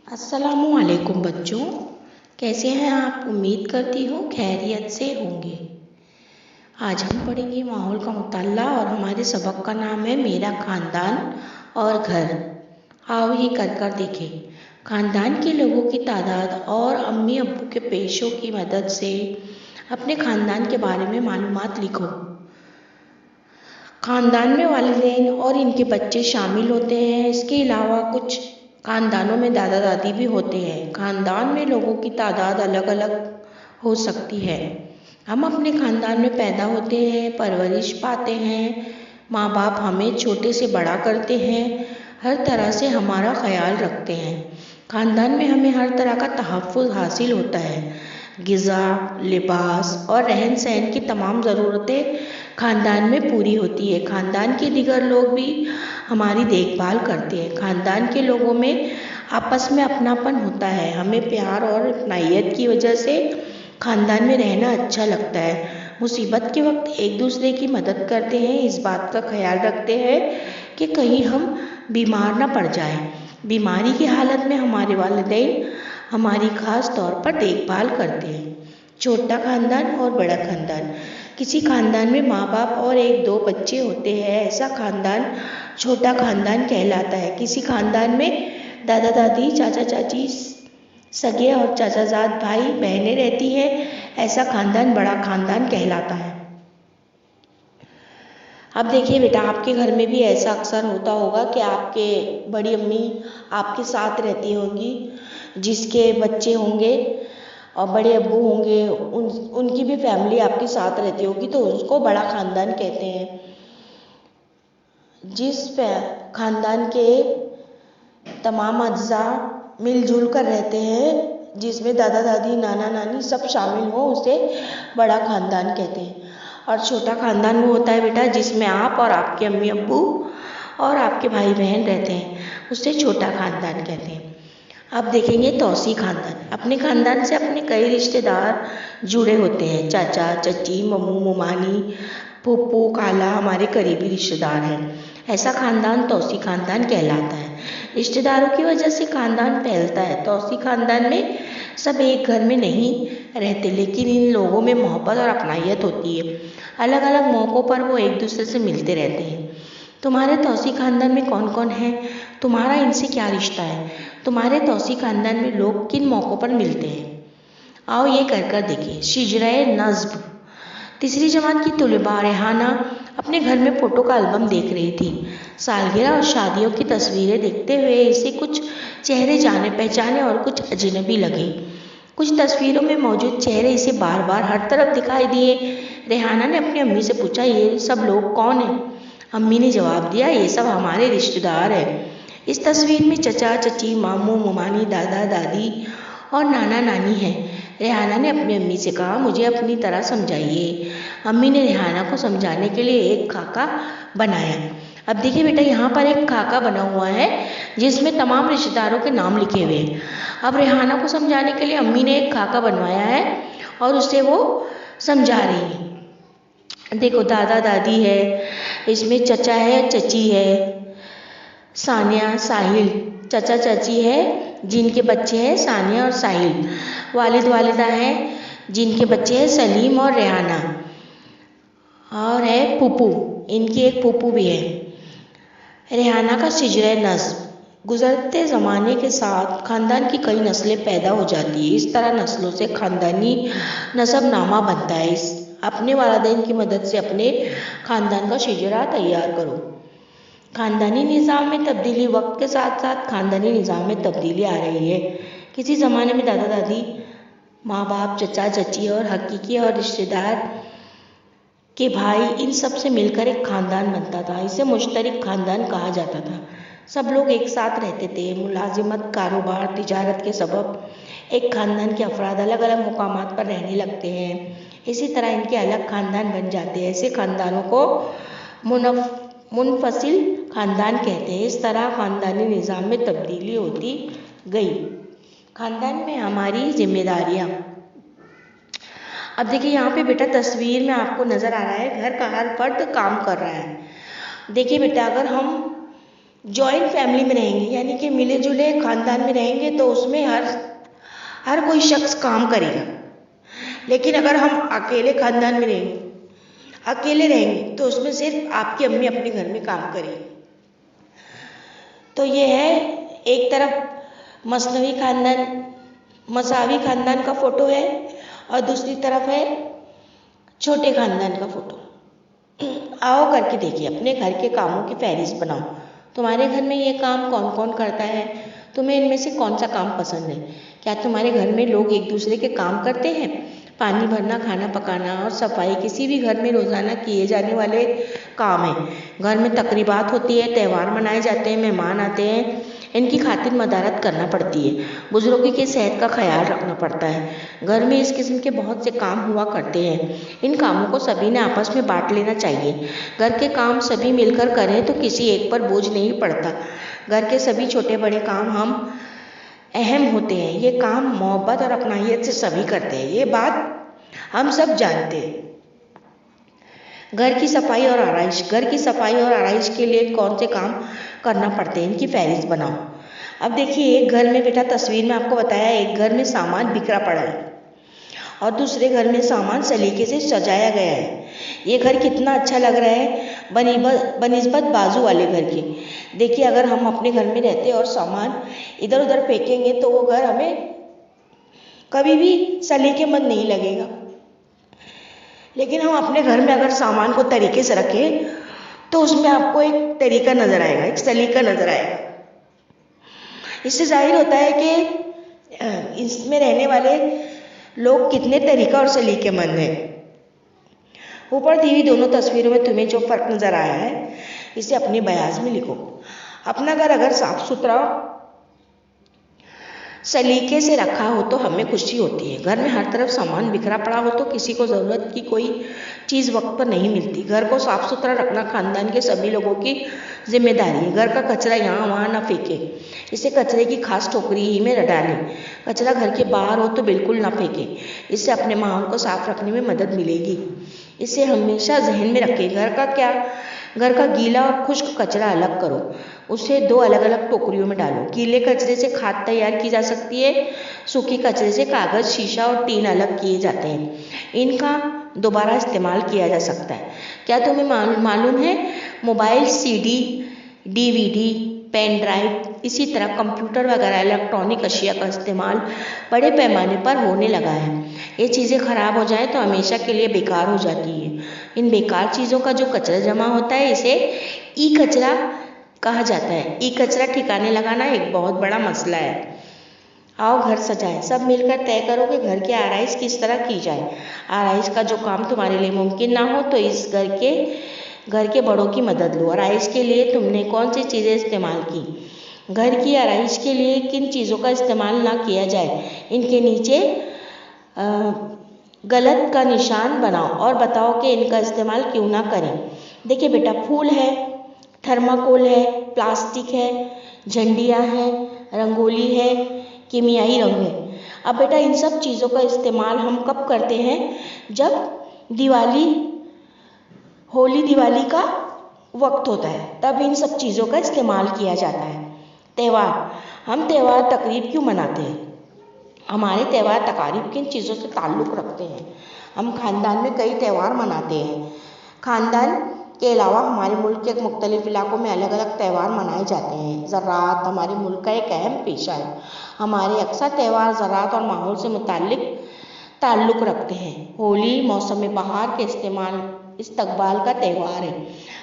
अस्सलामुअलैकुम बच्चों, कैसे हैं आप। उम्मीद करती हूँ खैरियत से होंगे। आज हम पढ़ेंगे माहौल का मुताला और हमारे सबक का नाम है मेरा ख़ानदान और घर। आओ ये कर देखें। ख़ानदान के लोगों की तादाद और अम्मी अब्बू के पेशों की मदद से अपने ख़ानदान के बारे में मालूमात लिखो। ख़ानदान में वालिदैन और इनके बच्चे शामिल होते हैं। इसके अलावा कुछ ख़ानदानों में दादा दादी भी होते हैं। ख़ानदान में लोगों की तादाद अलग अलग हो सकती है। हम अपने ख़ानदान में पैदा होते हैं, परवरिश पाते हैं, माँ बाप हमें छोटे से बड़ा करते हैं, हर तरह से हमारा ख्याल रखते हैं। ख़ानदान में हमें हर तरह का तहफ़्फ़ुज़ हासिल होता है। ग़िज़ा, लिबास और रहन सहन की तमाम ज़रूरतें ख़ानदान में पूरी होती है। ख़ानदान के दीगर लोग भी हमारी देखभाल करते हैं। ख़ानदान के लोगों में आपस में अपनापन होता है। हमें प्यार और अपनाइयत की वजह से ख़ानदान में रहना अच्छा लगता है। मुसीबत के वक्त एक दूसरे की मदद करते हैं, इस बात का ख्याल रखते हैं कि कहीं हम बीमार ना पड़ जाएं। बीमारी की हालत में हमारे वालिदैन हमारी ख़ास तौर पर देखभाल करते हैं। छोटा ख़ानदान और बड़ा ख़ानदान। किसी ख़ानदान में माँ बाप और एक दो बच्चे होते हैं, ऐसा ख़ानदान छोटा ख़ानदान कहलाता है। किसी ख़ानदान में दादा दादी, चाचा चाची, सगे और चाचाजाद भाई बहनें रहती हैं, ऐसा ख़ानदान बड़ा ख़ानदान कहलाता है। अब देखिए बेटा, आपके घर में भी ऐसा अक्सर होता होगा कि आपके बड़ी अम्मी आपके साथ रहती होंगी, जिसके बच्चे होंगे और बड़े अब्बू होंगे, उनकी भी फैमिली आपके साथ रहती होगी, तो उसको बड़ा ख़ानदान कहते हैं। जिस ख़ानदान के तमाम अज्जा मिलजुल कर रहते हैं, जिसमें दादा दादी, नाना नानी सब शामिल हो, उसे बड़ा ख़ानदान कहते हैं। और छोटा ख़ानदान वो होता है बेटा जिसमें आप और आपके अम्मी अब्बू और आपके भाई बहन रहते हैं, उसे छोटा ख़ानदान कहते हैं। अब देखेंगे तौसी ख़ानदान। अपने ख़ानदान से अपने कई रिश्तेदार जुड़े होते हैं। चाचा चची, मम्मू मुमानी, फूफू खाला हमारे करीबी रिश्तेदार हैं। ऐसा ख़ानदान तौसी ख़ानदान कहलाता है। रिश्तेदारों की वजह से ख़ानदान फैलता है। तौसी ख़ानदान में सब एक घर में नहीं रहते, लेकिन इन लोगों में मोहब्बत और अपनाइयत होती है। अलग अलग मौक़ों पर वो एक दूसरे से मिलते रहते हैं। तुम्हारे तौसी ख़ानदान में कौन कौन है? तुम्हारा इनसे क्या रिश्ता है? तुम्हारे तौसी ख़ानदान में लोग किन मौक़ों पर मिलते हैं? आओ ये कर देखिए। शिजराए नज़्ब। तीसरी जमात की तुलबा रेहाना अपने घर में फ़ोटो का एल्बम देख रही थी। सालगिरह और शादियों की तस्वीरें देखते हुए इसे कुछ चेहरे जाने पहचाने और कुछ अजनबी लगे। कुछ तस्वीरों में मौजूद चेहरे इसे बार बार हर तरफ दिखाई दिए। रेहाना ने अपनी अम्मी से पूछा, ये सब लोग कौन हैं? अम्मी ने जवाब दिया, ये सब हमारे रिश्तेदार हैं। इस तस्वीर में चचा चची, मामू मुमानी, दादा दादी और नाना नानी हैं। रेहाना ने अपनी अम्मी से कहा, मुझे अपनी तरह समझाइए। अम्मी ने रेहाना को समझाने के लिए एक खाका बनाया। अब देखिए बेटा, यहाँ पर एक खाका बना हुआ है जिसमें तमाम रिश्तेदारों के नाम लिखे हुए हैं। अब रेहाना को समझाने के लिए अम्मी ने एक खाका बनवाया है और उसे वो समझा रही है। देखो, दादा दादी है, इसमें चचा है, चची है, सानिया, साहिल, चचा चाची है जिनके बच्चे हैं सानिया और साहिल, वालिद वालिदा हैं जिनके बच्चे हैं सलीम और रेहाना, और है फूफू, इनकी एक फूफू भी है। रेहाना का शिजरे नस्ब। गुज़रते ज़माने के साथ ख़ानदान की कई नस्लें पैदा हो जाती है। इस तरह नस्लों से ख़ानदानी नसबनामा बनता है। अपने वालिदैन की मदद से अपने ख़ानदान का शिजरा तैयार करो। ख़ानदानी निज़ाम में तब्दीली। वक्त के साथ साथ ख़ानदानी निज़ाम में तब्दीली आ रही है। किसी ज़माने में दादा दादी, माँ बाप, चचा चची और हकीकी और रिश्तेदार के भाई, इन सब से मिलकर एक ख़ानदान बनता था। इसे मुश्तरक ख़ानदान कहा जाता था। सब लोग एक साथ रहते थे। मुलाजिमत, कारोबार, तिजारत के सबब एक ख़ानदान के अफराद अलग अलग मुकामात पर रहने लगते हैं। इसी तरह इनके अलग ख़ानदान बन जाते हैं। ऐसे ख़ानदानों को मुनफसिल ख़ानदान कहते हैं। इस तरह ख़ानदानी निज़ाम में तब्दीली होती गई। ख़ानदान में हमारी जिम्मेदारियाँ। अब देखिए यहाँ पे बेटा तस्वीर में आपको नज़र आ रहा है घर का हर फर्द काम कर रहा है। देखिए बेटा, अगर हम जॉइंट फैमिली में रहेंगे, यानी कि मिले जुले खानदान में रहेंगे तो उसमें हर कोई शख्स काम करेगा। लेकिन अगर हम अकेले खानदान में रहेंगे, अकेले रहेंगे, तो उसमें सिर्फ आपकी अम्मी अपने घर में काम करेगी। तो ये है, एक तरफ मसावी खानदान का फोटो है और दूसरी तरफ है छोटे खानदान का फोटो। आओ करके देखिए, अपने घर के कामों की फहरिस्त बनाओ। तुम्हारे घर में ये काम कौन कौन करता है? तुम्हें इनमें से कौन सा काम पसंद है? क्या तुम्हारे घर में लोग एक दूसरे के काम करते हैं? पानी भरना, खाना पकाना और सफाई किसी भी घर में रोज़ाना किए जाने वाले काम हैं। घर में तकरीबात होती है, त्यौहार मनाए जाते हैं, मेहमान आते हैं, इनकी खातिर मदारत करना पड़ती है, बुजुर्गों की सेहत का ख्याल रखना पड़ता है। घर में इस किस्म के बहुत से काम हुआ करते हैं। इन कामों को सभी ने आपस में बांट लेना चाहिए। घर के काम सभी मिलकर करें तो किसी एक पर बोझ नहीं पड़ता। घर के सभी छोटे बड़े काम हम अहम होते हैं। ये काम मोहब्बत और अपनाहियत से सभी करते हैं, ये बात हम सब जानते हैं। घर की सफाई और आराइश के लिए कौन से काम करना पड़ते हैं, इनकी फहरिस्त बनाओ। अब देखिए, एक घर में बेटा, तस्वीर में आपको बताया, एक घर में सामान बिखरा पड़ा है और दूसरे घर में सामान सलीके से सजाया गया है। ये घर कितना अच्छा लग रहा है बनिस्बत बाजू वाले घर के। देखिए, अगर हम अपने घर में रहते और सामान इधर उधर फेंकेंगे तो वो घर हमें कभी भी सलीकेमंद नहीं लगेगा। लेकिन हम अपने घर में अगर सामान को तरीके से रखें तो उसमें आपको एक तरीका नजर आएगा, एक सलीका नजर आएगा। इससे जाहिर होता है कि इसमें रहने वाले लोग कितने तरीका और सलीकेमंद हैं। ऊपर दी हुई दोनों तस्वीरों में तुम्हें जो फर्क नजर आया है, इसे अपने बयाज में लिखो। अपना घर अगर साफ सुथरा सलीके से रखा हो तो हमें खुशी होती है। घर में हर तरफ सामान बिखरा पड़ा हो तो किसी को ज़रूरत की कोई चीज़ वक्त पर नहीं मिलती। घर को साफ सुथरा रखना खानदान के सभी लोगों की जिम्मेदारी है। घर का कचरा यहाँ वहाँ ना फेंके, इसे कचरे की खास टोकरी ही में डालें। कचरा घर के बाहर हो तो बिल्कुल ना फेंके, इससे अपने माहौल को साफ रखने में मदद मिलेगी। इसे हमेशा जहन में रखें। घर का गीला और खुश्क कचरा अलग करो, उसे 2 अलग अलग टोकरियों में डालो। गीले कचरे से खाद तैयार की जा सकती है, सूखे कचरे से कागज़, शीशा और टीन अलग किए जाते हैं। इनका दोबारा इस्तेमाल किया जा सकता है। क्या तुम्हें मालूम है, mobile, CD, DVD, pen drive, इसी तरह कंप्यूटर वगैरह इलेक्ट्रॉनिक अशिया का इस्तेमाल बड़े पैमाने पर होने लगा है। ये चीज़ें ख़राब हो जाए तो हमेशा के लिए बेकार हो जाती है। इन बेकार चीज़ों का जो कचरा जमा होता है, इसे ई कचरा कहा जाता है। ई कचरा ठिकाने लगाना एक बहुत बड़ा मसला है। आओ घर सजाएं। सब मिलकर तय करो कि घर की आराइश किस तरह की जाए। आराइश का जो काम तुम्हारे लिए मुमकिन ना हो तो इस घर के बड़ों की मदद लो। आराइश के लिए तुमने कौन सी चीज़ें इस्तेमाल की? घर की आराइश के लिए किन चीज़ों का इस्तेमाल ना किया जाए, इनके नीचे गलत का निशान बनाओ और बताओ कि इनका इस्तेमाल क्यों ना करें। देखिए बेटा, फूल है, थर्माकोल है, प्लास्टिक है, झंडियाँ हैं, रंगोली है, कीमियाई रंग है। अब बेटा, इन सब चीज़ों का इस्तेमाल हम कब करते हैं? जब होली दिवाली का वक्त होता है, तब इन सब चीज़ों का इस्तेमाल किया जाता है। त्यौहार, हम त्यौहार तकरीब क्यों मनाते हैं? हमारे त्यौहार तकारीब किन चीज़ों से ताल्लुक़ रखते हैं? हम खानदान में कई त्यौहार मनाते हैं। खानदान के अलावा हमारे मुल्क के मुख्तलिफ इलाकों में अलग अलग त्यौहार मनाए जाते हैं। ज़राअत हमारे मुल्क का एक अहम पेशा है। हमारे अक्सर त्यौहार ज़राअत और माहौल से ताल्लुक़ रखते हैं। होली मौसम बहार के इस्तकबाल का त्यौहार है।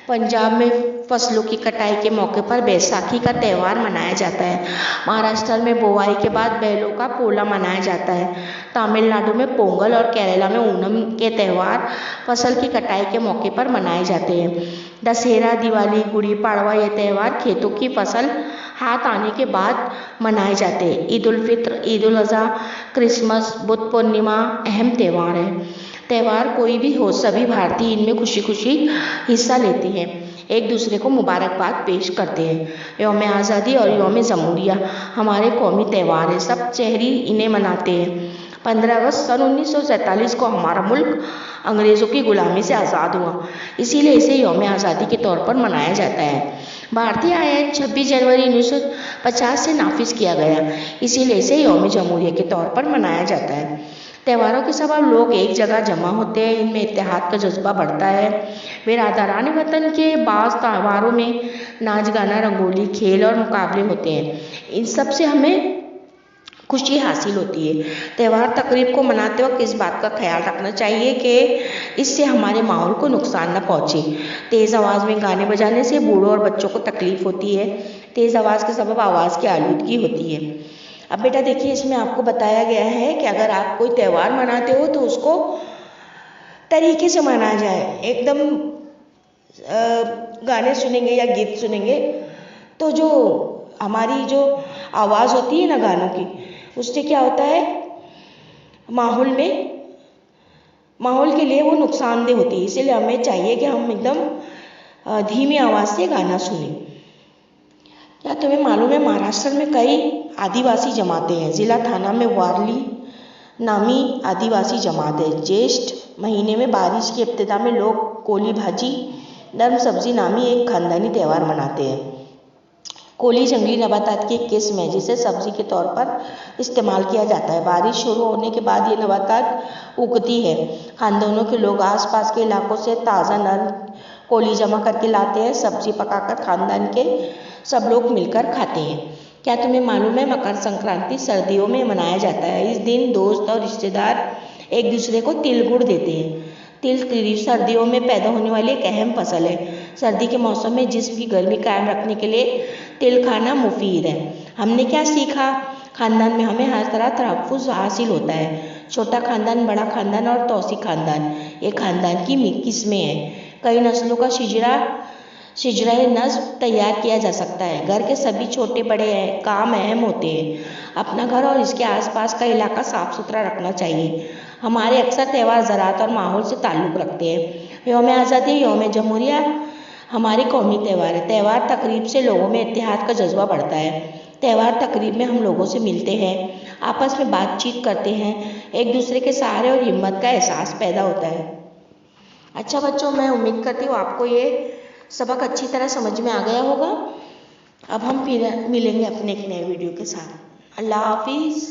पंजाब में फसलों की कटाई के मौके पर बैसाखी का त्यौहार मनाया जाता है। महाराष्ट्र में बोआई के बाद बैलों का पोला मनाया जाता है। तमिलनाडु में पोंगल और केरला में ओणम के त्यौहार फसल की कटाई के मौके पर मनाए जाते हैं। दशहरा, दिवाली, गुड़ी पड़वा ये त्यौहार खेतों की फसल हाथ आने के बाद मनाए जाते हैं। ईद उल फित्र, ईद उल अज़हा, क्रिसमस, बुद्ध पूर्णिमा अहम त्यौहार है। त्यौहार कोई भी हो, सभी भारतीय इनमें खुशी खुशी हिस्सा लेते हैं, एक दूसरे को मुबारकबाद पेश करते हैं। यौम आज़ादी और यौम जमहूरिया हमारे कौमी त्यौहार हैं। सब शहरी इन्हें मनाते हैं। 15 अगस्त सन 1947 को हमारा मुल्क अंग्रेज़ों की गुलामी से आज़ाद हुआ, इसीलिए इसे यौम आज़ादी के तौर पर मनाया जाता है। भारतीय आयन 26 जनवरी 1950 से नाफिज किया गया, इसीलिए इसे यौम जमहूरिया के तौर पर मनाया जाता है। त्योहारों के सबब लोग एक जगह जमा होते हैं, इनमें इत्तेहाद का जज्बा बढ़ता है। बिरादरान वतन के बाज़ त्योहारों में नाच गाना, रंगोली, खेल और मुकाबले होते हैं। इन सब से हमें खुशी हासिल होती है। त्यौहार तकरीब को मनाते वक्त इस बात का ख्याल रखना चाहिए कि इससे हमारे माहौल को नुकसान न पहुँचे। तेज़ आवाज़ में गाने बजाने से बूढ़ों और बच्चों को तकलीफ़ होती है। तेज़ आवाज़ के सबब आवाज़ की आलूदगी होती है। अब बेटा देखिए, इसमें आपको बताया गया है कि अगर आप कोई त्यौहार मनाते हो तो उसको तरीके से मनाया जाए। एकदम गाने सुनेंगे या गीत सुनेंगे तो जो हमारी जो आवाज़ होती है ना गानों की, उससे क्या होता है, माहौल के लिए वो नुकसानदेह होती है। इसीलिए हमें चाहिए कि हम एकदम धीमी आवाज़ से गाना सुनें। क्या तुम्हें मालूम है, महाराष्ट्र में कई आदिवासी जमातें हैं। ज़िला थाना में वारली नामी आदिवासी जमात है। ज्येष्ठ महीने में बारिश की इब्तिदा में लोग कोली भाजी, नरम सब्जी नामी एक खानदानी त्यौहार मनाते हैं। कोली जंगली नबातात की एक किस्म है जिसे सब्जी के तौर पर इस्तेमाल किया जाता है। बारिश शुरू होने के बाद ये नबातात उगती है। खानदानों के लोग आसपास के इलाकों से ताज़ा नरम कोली जमा करके लाते हैं। सब्जी पकाकर खानदान के सब लोग मिलकर खाते हैं। क्या तुम्हें मालूम है, मकर संक्रांति सर्दियों में मनाया जाता है। इस दिन दोस्त और रिश्तेदार एक दूसरे को तिल गुड़ देते हैं। तिल सर्दियों में पैदा होने वाली एक अहम फसल है। सर्दी के मौसम में जिस्म की गर्मी कायम रखने के लिए तिल खाना मुफीद है। हमने क्या सीखा, खानदान में हमें हर तरह तहफ़्फ़ुज़ हासिल होता है। छोटा खानदान, बड़ा खानदान और तौसी खानदान, ये खानदान की किस्में हैं। कई नस्लों का शिजरा नस्ब तैयार किया जा सकता है। घर के सभी छोटे बड़े काम अहम होते हैं। अपना घर और इसके आसपास का इलाका साफ़ सुथरा रखना चाहिए। हमारे अक्सर त्यौहार ज़राअत और माहौल से ताल्लुक़ रखते हैं। यौम आज़ादी, यौम जमहूरिया हमारे कौमी त्यौहार है। त्यौहार तकरीब से लोगों में इत्तेहाद का जज्बा बढ़ता है। त्यौहार तकरीब में हम लोगों से मिलते हैं, आपस में बातचीत करते हैं, एक दूसरे के सहारे और हिम्मत का एहसास पैदा होता है। अच्छा बच्चों, मैं उम्मीद करती हूँ आपको ये सबक अच्छी तरह समझ में आ गया होगा। अब हम फिर मिलेंगे अपने एक नए वीडियो के साथ। अल्लाह हाफिज़।